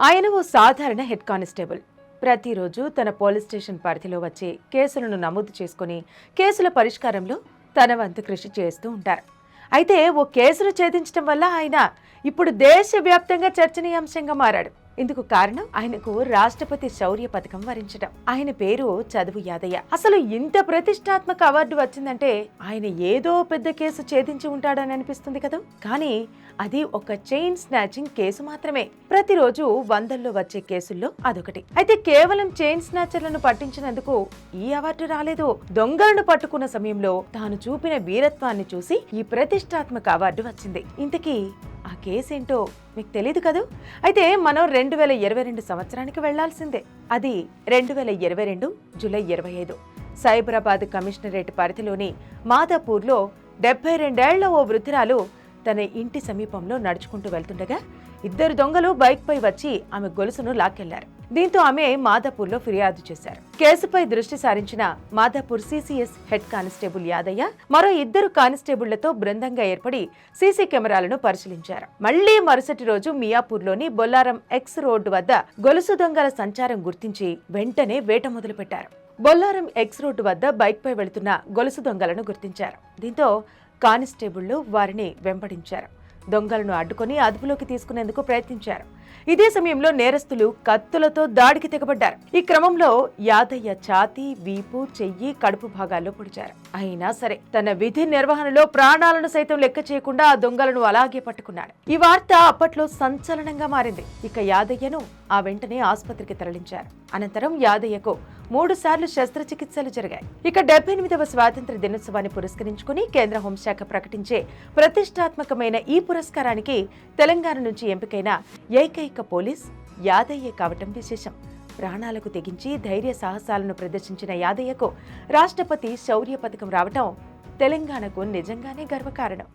ఆయన ఓ సాధారణ head constable. ప్రతిరోజు తన పోలీస్ స్టేషన్ పరిధిలో వచ్చే కేసులను నమోదు చేసుకుని కేసుల పరిష్కారంలో తన వంతు కృషి చేస్తూ ఉంటారు. అయితే ఓ కేసును ఛేదించడం వల్ల ఆయన ఇప్పుడు దేశవ్యాప్తంగా చర్చనీయాంశంగా మారాడు. ఇందుకు కారణం ఆయనకు రాష్ట్రపతి శౌర్య పథకం వరించడం. ఆయన పేరు చదువు యాదయ్య. అసలు ఇంత ప్రతిష్టాత్మక అవార్డు వచ్చిందంటే ఆయన ఏదో పెద్ద కేసు ఛేదించి ఉంటాడని అనిపిస్తుంది కదా. కానీ అది ఒక చైన్ స్నాచింగ్ కేసు మాత్రమే. ప్రతిరోజు వందల్లో వచ్చే కేసుల్లో అదొకటి. అయితే కేవలం చైన్ స్నాచర్లను పట్టించినందుకు ఈ అవార్డు రాలేదు. దొంగలను పట్టుకున్న సమయంలో తాను చూపిన వీరత్వాన్ని చూసి ఈ ప్రతిష్టాత్మక అవార్డు వచ్చింది. ఇంతకీ ఆ కేసేంటో మీకు తెలీదు కదూ. అయితే మనం 2022 సంవత్సరానికి వెళ్లాల్సిందే. అది 2022 జూలై 25 సైబరాబాద్ కమిషనరేట్ పరిధిలోని మాదాపూర్లో 72 ఏళ్ల ఓ వృద్ధురాలు తన ఇంటి సమీపంలో నడుచుకుంటూ వెళ్తుండగా ఇద్దరు దొంగలు బైక్ పై వచ్చి ఆమె గొలుసును లాక్కెళ్లారు. దీంతో ఆమె మాదాపూర్లో ఫిర్యాదు చేశారు. కేసుపై దృష్టి సారించిన Madhapur CCS head constable Yadaiah మరో ఇద్దరు కానిస్టేబుళ్లతో బృందంగా ఏర్పడి సీసీ కెమెరాలను పరిశీలించారు. మళ్లీ మరుసటి రోజు మియాపూర్లోని బొల్లారం ఎక్స్ రోడ్డు వద్ద గొలుసు దొంగల సంచారం గుర్తించి వెంటనే వేట మొదలుపెట్టారు. బొల్లారం ఎక్స్ రోడ్డు వద్ద బైక్ పై వెళుతున్న గొలుసు దొంగలను గుర్తించారు. దీంతో కానిస్టేబుళ్లు వారిని వెంబడించారు. దొంగలను అడ్డుకొని అదుపులోకి తీసుకునేందుకు ప్రయత్నించారు. ఇదే సమయంలో నేరస్తులు కత్తులతో దాడికి తెగబడ్డారు. ఈ క్రమంలో యాదయ్య ఛాతీ, వీపు, చెయ్యి, కడుపు భాగాల్లో పొడిచారు. అయినా సరే తన విధి నిర్వహణలో ప్రాణాలను సైతం లెక్క చేయకుండా ఆ దొంగలను అలాగే పట్టుకున్నాడు. ఈ వార్త అప్పట్లో సంచలనంగా మారింది. ఇక యాదయ్యను ఆ వెంటనే ఆసుపత్రికి తరలించారు. అనంతరం యాదయ్యకు 3 సార్లు శస్త్రచికిత్సలు జరిగాయి. ఇక 78వ స్వాతంత్ర దినోత్సవాన్ని పురస్కరించుకుని కేంద్ర హోంశాఖ ప్రకటించే ప్రతిష్టాత్మకమైన ఈ పురస్కారానికి తెలంగాణ నుంచి ఎంపికైన ఏకైక పోలీస్ యాదయ్య కావటం విశేషం. ప్రాణాలకు తెగించి ధైర్య సాహసాలను ప్రదర్శించిన యాదయ్యకు రాష్ట్రపతి శౌర్య పథకం రావటం తెలంగాణకు నిజంగానే గర్వకారణం.